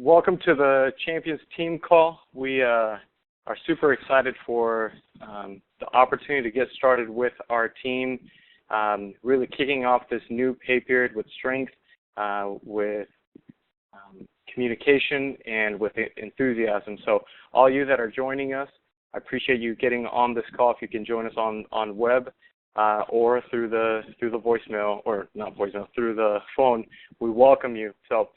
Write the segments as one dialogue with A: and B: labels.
A: Welcome to the Champions Team Call. We are super excited for the opportunity to get started with our team, really kicking off this new pay period with strength, with communication, and with enthusiasm. So all you that are joining us, I appreciate you getting on this call. If you can join us on web or through the voicemail, or not voicemail, through the phone, we welcome you. So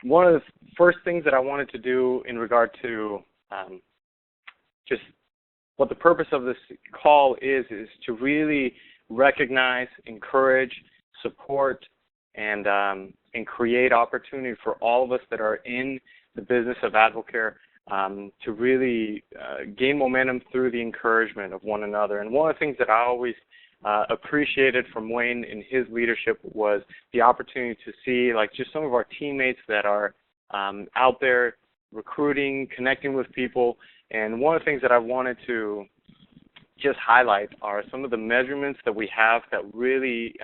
A: one of the first things that I wanted to do in regard to just what the purpose of this call is to really recognize, encourage, support, and create opportunity for all of us that are in the business of AdvoCare to really gain momentum through the encouragement of one another. And one of the things that I always appreciated from Wayne in his leadership was the opportunity to see just some of our teammates that are out there recruiting, connecting with people. And one of the things that I wanted to just highlight are some of the measurements that we have that really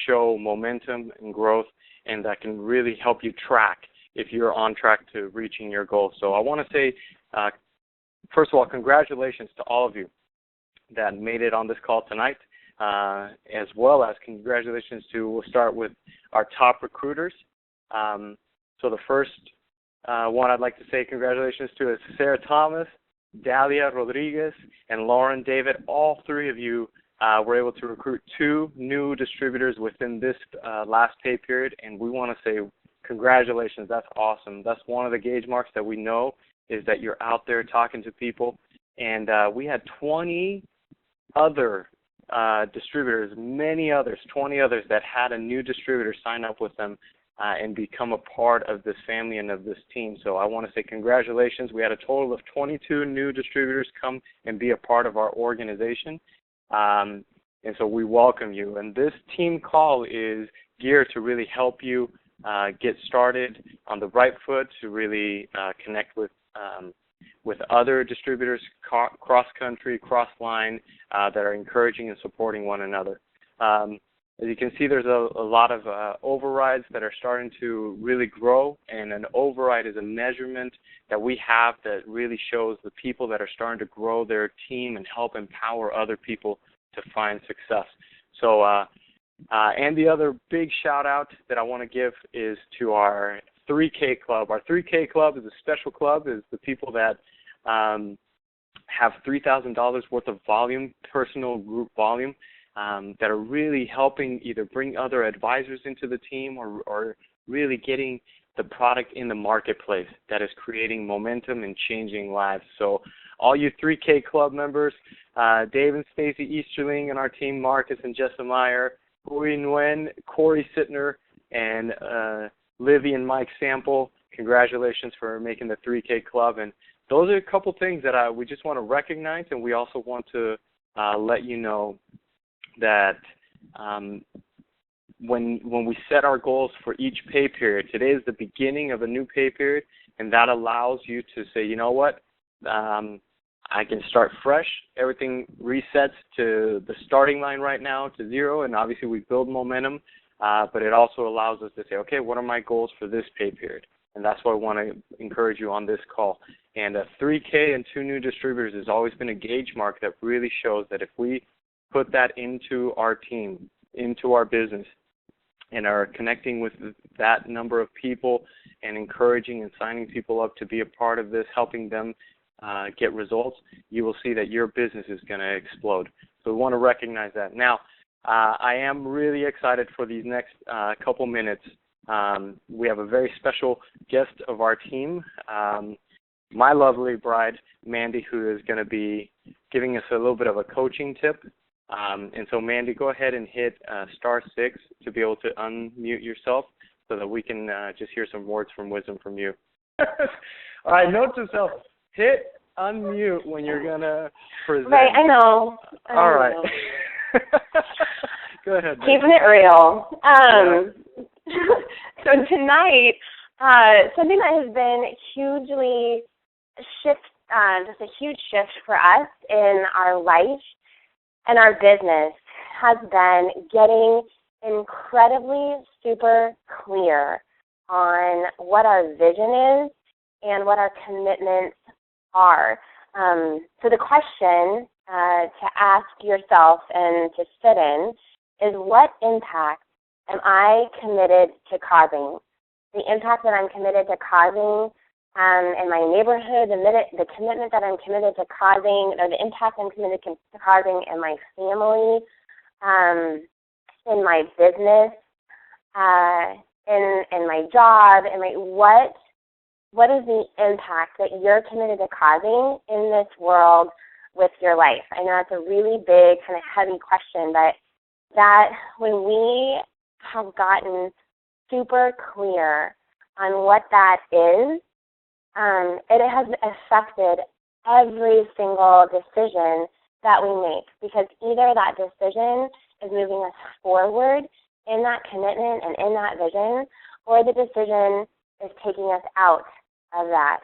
A: show momentum and growth, and that can really help you track if you're on track to reaching your goals. So I want to say, first of all, congratulations to all of you that made it on this call tonight, as well as congratulations we'll start with our top recruiters. So the first one I'd like to say congratulations to is Sarah Thomas, Dalia Rodriguez, and Lauren David. All three of you were able to recruit 2 new distributors within this last pay period, and we want to say congratulations. That's awesome. That's one of the gauge marks that we know is that you're out there talking to people. And we had 20 other distributors, 20 others that had a new distributor sign up with them and become a part of this family and of this team. So I want to say congratulations. We had a total of 22 new distributors come and be a part of our organization. And so we welcome you. And this team call is geared to really help you get started on the right foot, to really connect with other distributors cross-country, cross-line, that are encouraging and supporting one another. As you can see, there's a lot of overrides that are starting to really grow, and an override is a measurement that we have that really shows the people that are starting to grow their team and help empower other people to find success. So, and the other big shout-out that I want to give is to our 3K Club. Our 3K Club is a special club. It's the people that have $3,000 worth of volume, personal group volume, that are really helping either bring other advisors into the team or really getting the product in the marketplace that is creating momentum and changing lives. So all you 3K Club members, Dave and Stacy Easterling and our team, Marcus and Jessa Meyer, Hui Nguyen, Corey Sittner, and Livy and Mike Sample, congratulations for making the 3K Club. And those are a couple things that we just want to recognize, and we also want to let you know that when we set our goals for each pay period, today is the beginning of a new pay period, and that allows you to say, you know what, I can start fresh. Everything resets to the starting line right now to 0, and obviously we build momentum, but it also allows us to say, okay, what are my goals for this pay period? And that's why I want to encourage you on this call. And a 3K and 2 new distributors has always been a gauge mark that really shows that if we put that into our team, into our business, and are connecting with that number of people and encouraging and signing people up to be a part of this, helping them get results, you will see that your business is going to explode. So we want to recognize that. Now, I am really excited for these next couple minutes. We have a very special guest of our team, my lovely bride, Mandy, who is going to be giving us a little bit of a coaching tip. And so, Mandy, go ahead and hit *6 to be able to unmute yourself so that we can just hear some words from wisdom from you. All right, note to self, hit unmute when you're going to present.
B: Right, I know.
A: All right. Go ahead.
B: Keeping it real. So tonight, something that has been hugely just a huge shift for us in our life and our business has been getting incredibly super clear on what our vision is and what our commitments are. So the question to ask yourself and to sit in is, what impact am I committed to causing? The impact that I'm committed to causing in my neighborhood, the commitment that I'm committed to causing, or the impact I'm committed to causing in my family, in my business, in my job, what is the impact that you're committed to causing in this world with your life? I know that's a really big, kind of heavy question, but that when we have gotten super clear on what that is, it has affected every single decision that we make, because either that decision is moving us forward in that commitment and in that vision, or the decision is taking us out of that.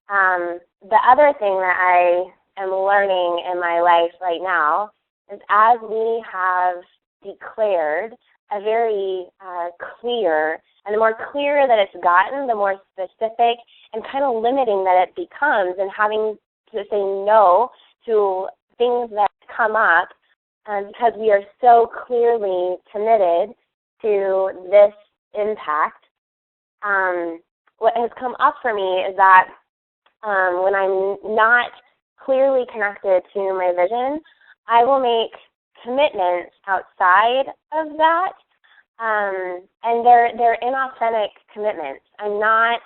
B: The other thing that I am learning in my life right now is, as we have declared a very clear, and the more clear that it's gotten, the more specific and kind of limiting that it becomes, and having to say no to things that come up because we are so clearly committed to this impact. What has come up for me is that when I'm not clearly connected to my vision, I will make commitments outside of that, and they're inauthentic commitments. I'm not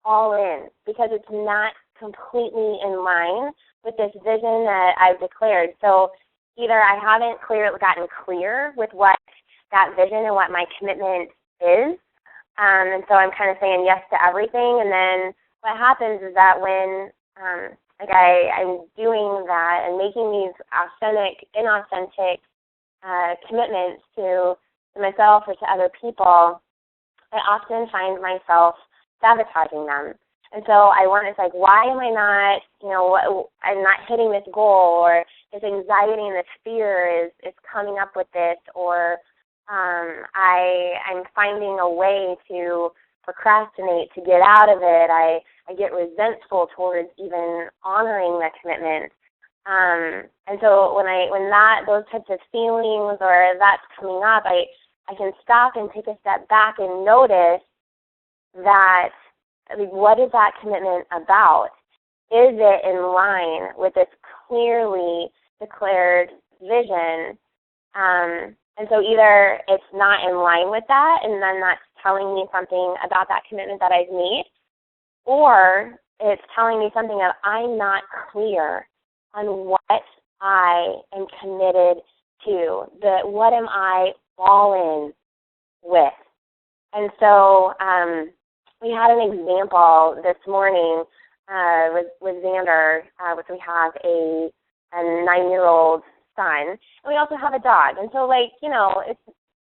B: all in because it's not completely in line with this vision that I've declared. So either I haven't gotten clear with what that vision and what my commitment is, and so I'm kind of saying yes to everything, and then what happens is that when I'm doing that and making these inauthentic commitments to myself or to other people, I often find myself sabotaging them. And so it's like, why am I not, I'm not hitting this goal, or this anxiety and this fear is coming up with this, or I'm finding a way to procrastinate, to get out of it. I get resentful towards even honoring the commitment. And so when those types of feelings or that's coming up, I can stop and take a step back and notice that, what is that commitment about? Is it in line with this clearly declared vision? And so either it's not in line with that, and then that's telling me something about that commitment that I've made, or it's telling me something that I'm not clear on what I am committed to. What am I all in with? And so we had an example this morning with Xander, which we have a 9-year-old son, and we also have a dog. And so, it's,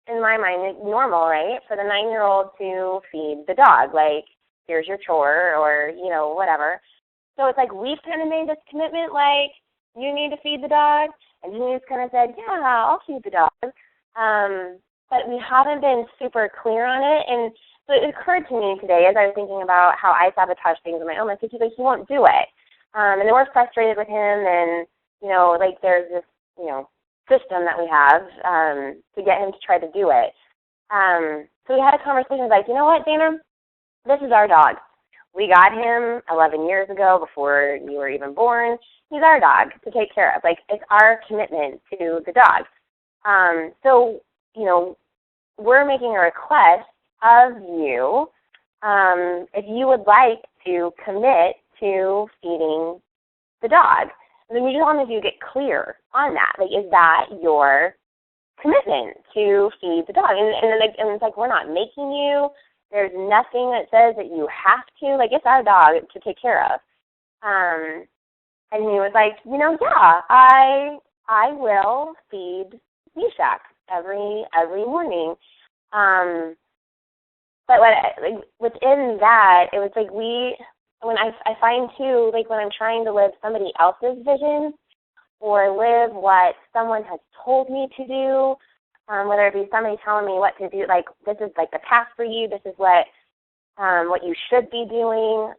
B: in my mind, it's normal, right, for the 9-year-old to feed the dog. Like, here's your chore, or, whatever. So it's like we've kind of made this commitment, like, you need to feed the dog, and he's kind of said, yeah, I'll feed the dog. But we haven't been super clear on it. And so it occurred to me today, as I was thinking about how I sabotage things in my own life, because he won't do it. And then we're frustrated with him, and, there's this, system that we have to get him to try to do it. So we had a conversation like, you know what, Dana? This is our dog. We got him 11 years ago, before you were even born. He's our dog to take care of. Like, it's our commitment to the dog. So, we're making a request of you if you would like to commit to feeding the dog. And then we just want you to get clear on that. Like, is that your commitment to feed the dog? And it's like, we're not making you. There's nothing that says that you have to. Like, it's our dog to take care of. And he was like, yeah, I will feed Meshach every morning. But within that, it was like when I find too, like when I'm trying to live somebody else's vision or live what someone has told me to do, whether it be somebody telling me what to do, like this is like the path for you, this is what what you should be doing.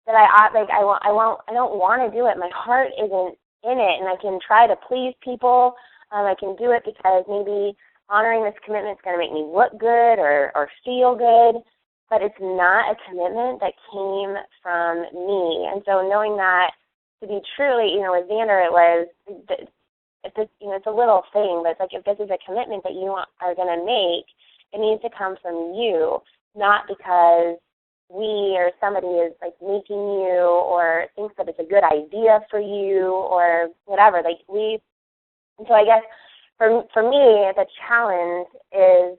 B: That I don't want to do it. My heart isn't in it, and I can try to please people. I can do it because maybe honoring this commitment is going to make me look good or feel good, but it's not a commitment that came from me. And so knowing that to be truly, with Xander, it was, it's a little thing, but it's like if this is a commitment that you are going to make, it needs to come from you, not because we or somebody is like making you or thinks that it's a good idea for you or whatever. And so I guess for me, the challenge is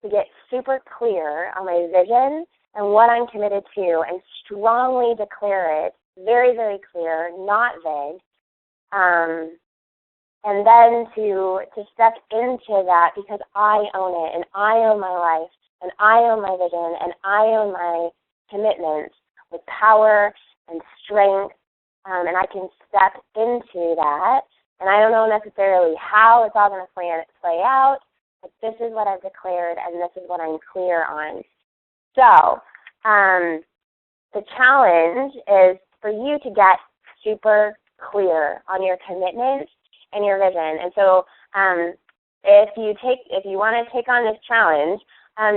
B: to get super clear on my vision and what I'm committed to and strongly declare it, very, very clear, not vague, and then to step into that because I own it and I own my life and I own my vision and I own my commitments with power and strength, and I can step into that. And I don't know necessarily how it's all going to play out, but this is what I've declared, and this is what I'm clear on. So the challenge is for you to get super clear on your commitment and your vision. And so if you want to take on this challenge,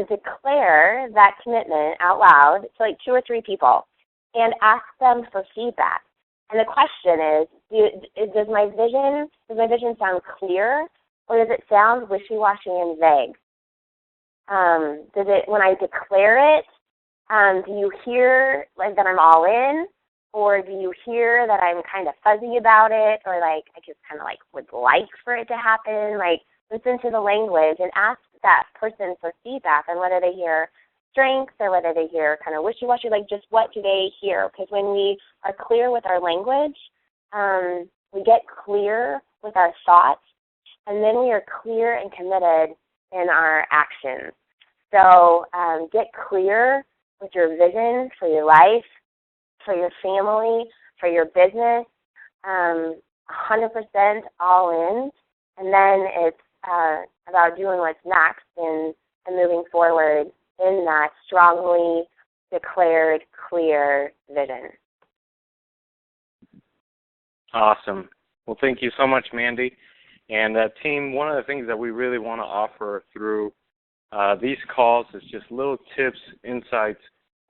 B: declare that commitment out loud to like 2 or 3 people and ask them for feedback. And the question is, does my vision sound clear, or does it sound wishy-washy and vague? When I declare it, do you hear like that I'm all in, or do you hear that I'm kind of fuzzy about it, or like I just kind of like would like for it to happen? Like listen to the language and ask that person for feedback on whether they hear strengths or whether they hear kind of wishy-washy, like just what do they hear? Because when we are clear with our language, we get clear with our thoughts, and then we are clear and committed in our actions. So get clear with your vision for your life, for your family, for your business, 100% all in, and then it's about doing what's next and moving forward in that strongly declared, clear vision.
A: Awesome. Well, thank you so much, Mandy. And team, one of the things that we really want to offer through these calls is just little tips, insights,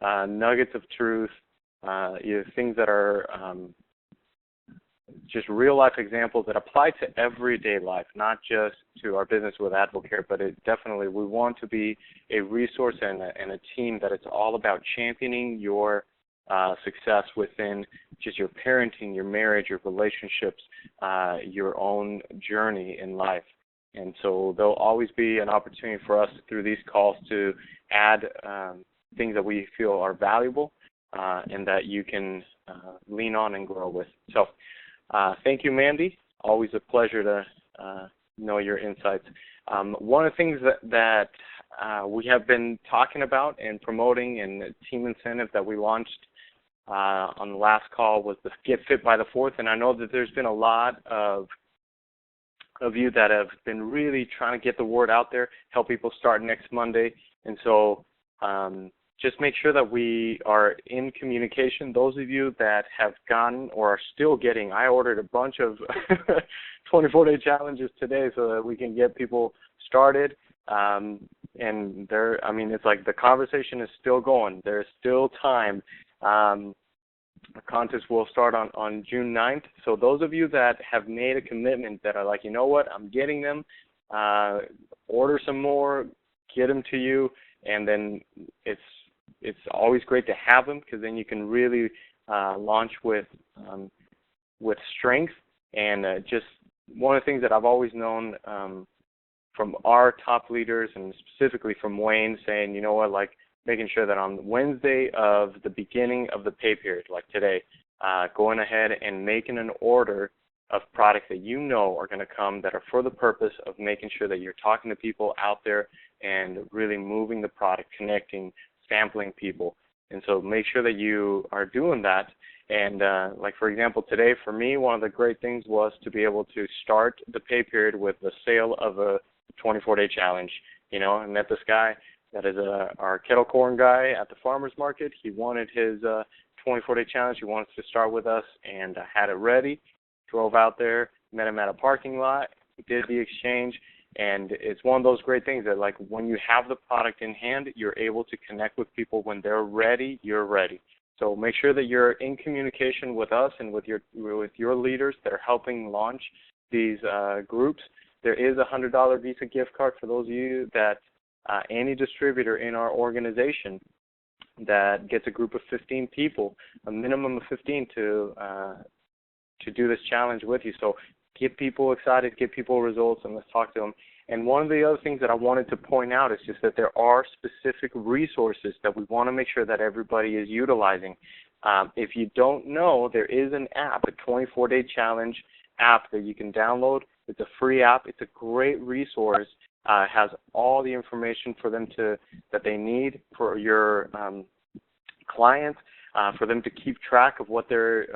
A: nuggets of truth, things that are just real-life examples that apply to everyday life, not just to our business with Advocare, but we want to be a resource and a team that it's all about championing your success within just your parenting, your marriage, your relationships, your own journey in life. And so there'll always be an opportunity for us through these calls to add things that we feel are valuable and that you can lean on and grow with. So thank you, Mandy. Always a pleasure to know your insights. One of the things that we have been talking about and promoting and the team incentive that we launched on the last call was the Get Fit by the 4th, and I know that there's been a lot of you that have been really trying to get the word out there, help people start next Monday, and so just make sure that we are in communication. Those of you that have gotten or are still getting, I ordered a bunch of 24-day challenges today so that we can get people started. And it's like the conversation is still going. There's still time. The contest will start on June 9th. So those of you that have made a commitment that are like, you know what, I'm getting them, order some more, get them to you, and then it's always great to have them because then you can really launch with strength. And just one of the things that I've always known from our top leaders and specifically from Wayne saying, you know what, like making sure that on Wednesday of the beginning of the pay period, like today, going ahead and making an order of products that you know are going to come that are for the purpose of making sure that you're talking to people out there and really moving the product, connecting, sampling people. And so make sure that you are doing that. And like, for example, today for me, one of the great things was to be able to start the pay period with the sale of a 24-day challenge. You know, I met this guy that is our kettle corn guy at the farmer's market. He wanted his 24-day challenge. He wanted to start with us, and I had it ready. Drove out there, met him at a parking lot, did the exchange, and it's one of those great things that, like, when you have the product in hand, you're able to connect with people. When they're ready, you're ready. So make sure that you're in communication with us and with your leaders that are helping launch these groups. There is a $100 Visa gift card for those of you that any distributor in our organization that gets a group of 15 people, a minimum of 15 to do this challenge with you. So get people excited, get people results, and let's talk to them. And one of the other things that I wanted to point out is just that there are specific resources that we want to make sure that everybody is utilizing. If you don't know, there is an app, a 24-day challenge app that you can download. It's a free app. It's a great resource. It has all the information for them that they need for your clients, for them to keep track of what they're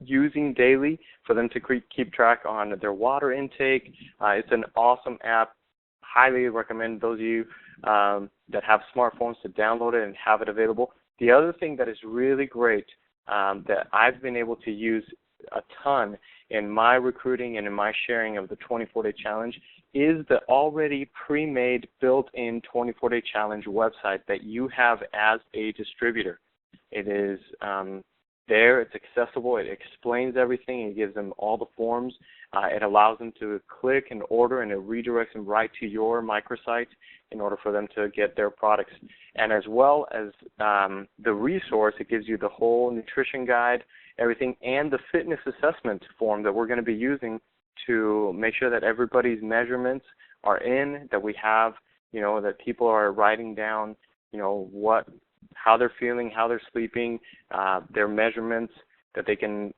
A: using daily, for them to keep track on their water intake. It's an awesome app. Highly recommend those of you that have smartphones to download it and have it available. The other thing that is really great that I've been able to use a ton in my recruiting and in my sharing of the 24-day challenge is the already pre-made built-in 24-day challenge website that you have as a distributor. It is there, it's accessible, it explains everything, it gives them all the forms, it allows them to click and order, and it redirects them right to your microsite in order for them to get their products. And as well as the resource, it gives you the whole nutrition guide, everything, and the fitness assessment form that we're going to be using to make sure that everybody's measurements are in, that we have, that people are writing down, how they're feeling, how they're sleeping, their measurements, that they can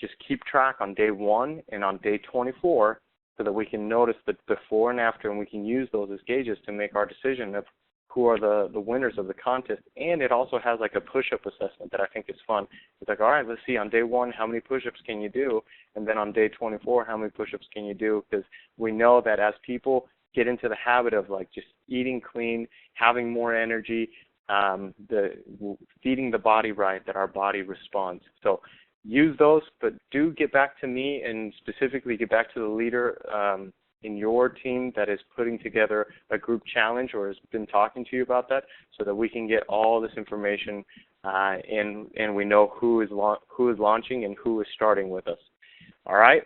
A: just keep track on day 1 and on day 24 so that we can notice the before and after, and we can use those as gauges to make our decision of who are the winners of the contest. And it also has like a push-up assessment that I think is fun. It's like, all right, let's see, on day 1, how many push-ups can you do? And then on day 24, how many push-ups can you do? Because we know that as people get into the habit of like just eating clean, having more energy, feeding the body right, that our body responds. So use those, but do get back to me and specifically get back to the leader in your team that is putting together a group challenge or has been talking to you about that, so that we can get all this information and we know who is launching and who is starting with us. All right.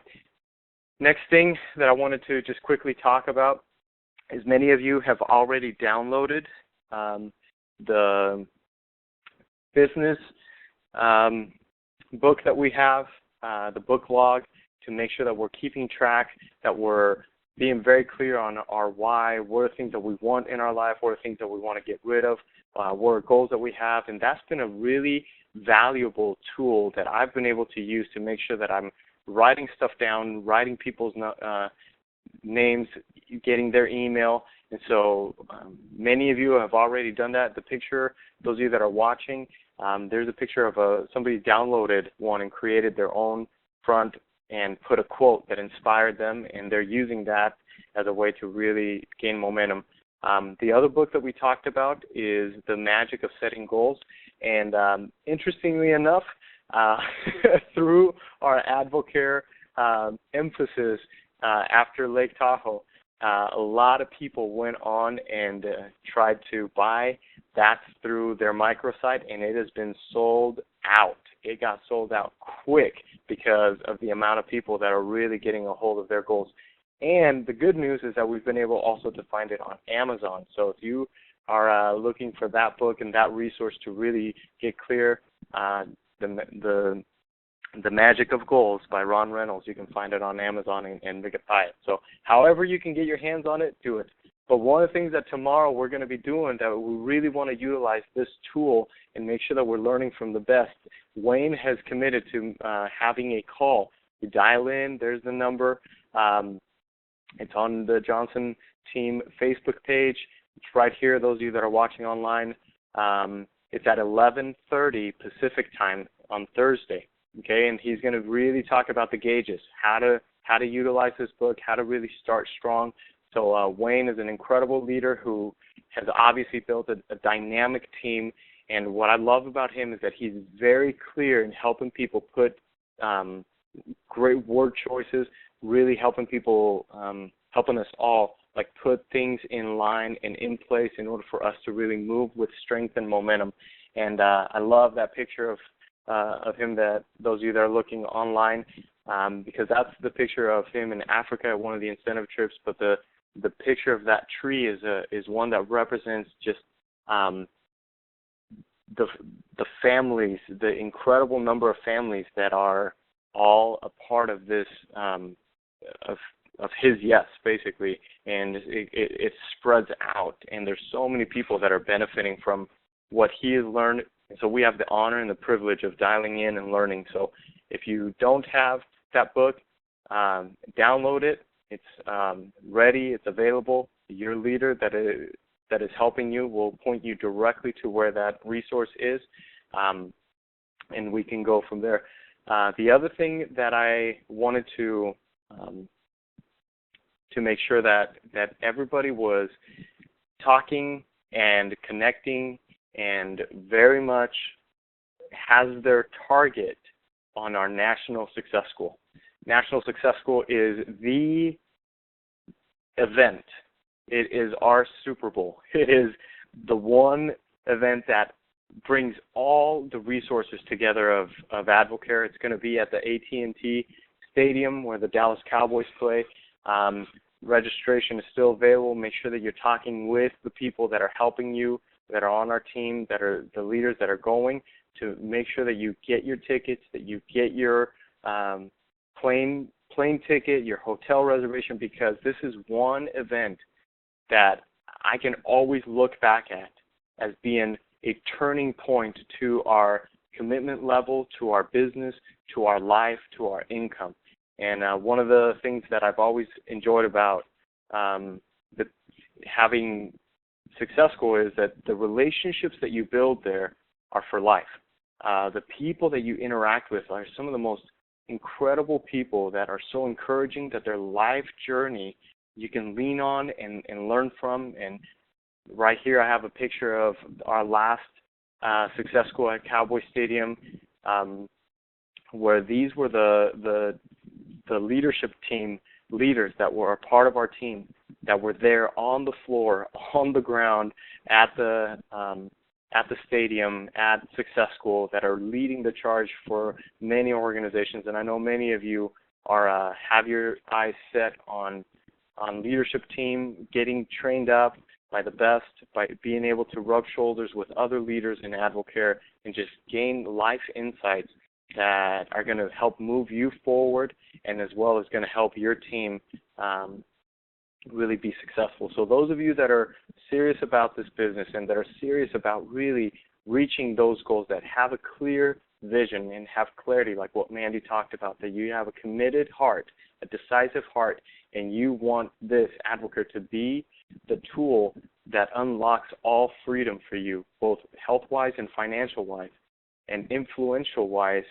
A: Next thing that I wanted to just quickly talk about is many of you have already downloaded the business book that we have, the book log, to make sure that we're keeping track, that we're being very clear on our why, what are things that we want in our life, what are things that we want to get rid of, what are goals that we have. And that's been a really valuable tool that I've been able to use to make sure that I'm writing stuff down, writing people's names, getting their email. And so many of you have already done that. The picture, those of you that are watching, there's a picture of somebody downloaded one and created their own front and put a quote that inspired them, and they're using that as a way to really gain momentum. The other book that we talked about is The Magic of Setting Goals. And interestingly enough, through our AdvoCare emphasis after Lake Tahoe, a lot of people went on and tried to buy that through their microsite, and it has been sold out. It got sold out quick because of the amount of people that are really getting a hold of their goals. And the good news is that we've been able also to find it on Amazon. So if you are looking for that book and that resource to really get clear, the Magic of Goals by Ron Reynolds, you can find it on Amazon and buy it. So however you can get your hands on it, do it. But one of the things that tomorrow we're going to be doing, that we really want to utilize this tool and make sure that we're learning from the best. Wayne has committed to having a call. You dial in, there's the number. It's on the Johnson Team Facebook page. It's right here, those of you that are watching online. It's at 11:30 Pacific time on Thursday. Okay, and he's going to really talk about the gauges, how to utilize this book, how to really start strong. So Wayne is an incredible leader who has obviously built a dynamic team. And what I love about him is that he's very clear in helping people put great word choices, really helping people, helping us all like put things in line and in place in order for us to really move with strength and momentum. And I love that picture of him, that those of you that are looking online, because that's the picture of him in Africa at one of the incentive trips. But the picture of that tree is one that represents just the families, the incredible number of families that are all a part of this of his yes, basically, and it spreads out, and there's so many people that are benefiting from what he has learned. And so we have the honor and the privilege of dialing in and learning. So if you don't have that book, download it. It's ready. It's available. Your leader that is helping you will point you directly to where that resource is, and we can go from there. The other thing that I wanted to make sure that everybody was talking and connecting and very much has their target on our National Success School. National Success School is the event. It is our Super Bowl. It is the one event that brings all the resources together of AdvoCare. It's going to be at the AT&T Stadium where the Dallas Cowboys play. Registration is still available. Make sure that you're talking with the people that are helping you, that are on our team, that are the leaders that are going, to make sure that you get your tickets, that you get your plane ticket, your hotel reservation, because this is one event that I can always look back at as being a turning point to our commitment level, to our business, to our life, to our income. And one of the things that I've always enjoyed about having Success School is that the relationships that you build there are for life. The people that you interact with are some of the most incredible people that are so encouraging, that their life journey you can lean on and learn from. And right here I have a picture of our last Success School at Cowboy Stadium, where these were the leadership team leaders that were a part of our team, that were there on the floor, on the ground, at the stadium, at Success School, that are leading the charge for many organizations. And I know many of you are have your eyes set on leadership team, getting trained up by the best, by being able to rub shoulders with other leaders in AdvoCare and just gain life insights that are going to help move you forward, and as well as going to help your team really be successful. So those of you that are serious about this business and that are serious about really reaching those goals, that have a clear vision and have clarity, like what Mandy talked about, that you have a committed heart, a decisive heart, and you want this AdvoCare to be the tool that unlocks all freedom for you, both health-wise and financial-wise, and influential-wise,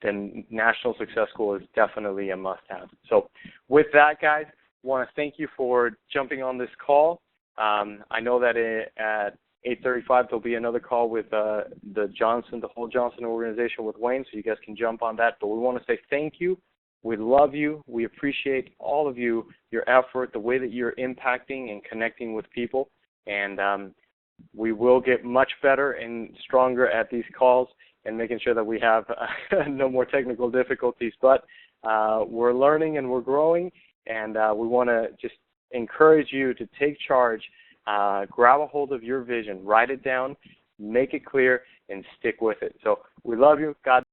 A: then National Success School is definitely a must-have. So with that, guys, I want to thank you for jumping on this call. I know that at 8:35 there'll be another call with the whole Johnson organization with Wayne, so you guys can jump on that. But we want to say thank you. We love you. We appreciate all of you, your effort, the way that you're impacting and connecting with people. And we will get much better and stronger at these calls and making sure that we have no more technical difficulties. But we're learning and we're growing, and we want to just encourage you to take charge, grab a hold of your vision, write it down, make it clear, and stick with it. So we love you. God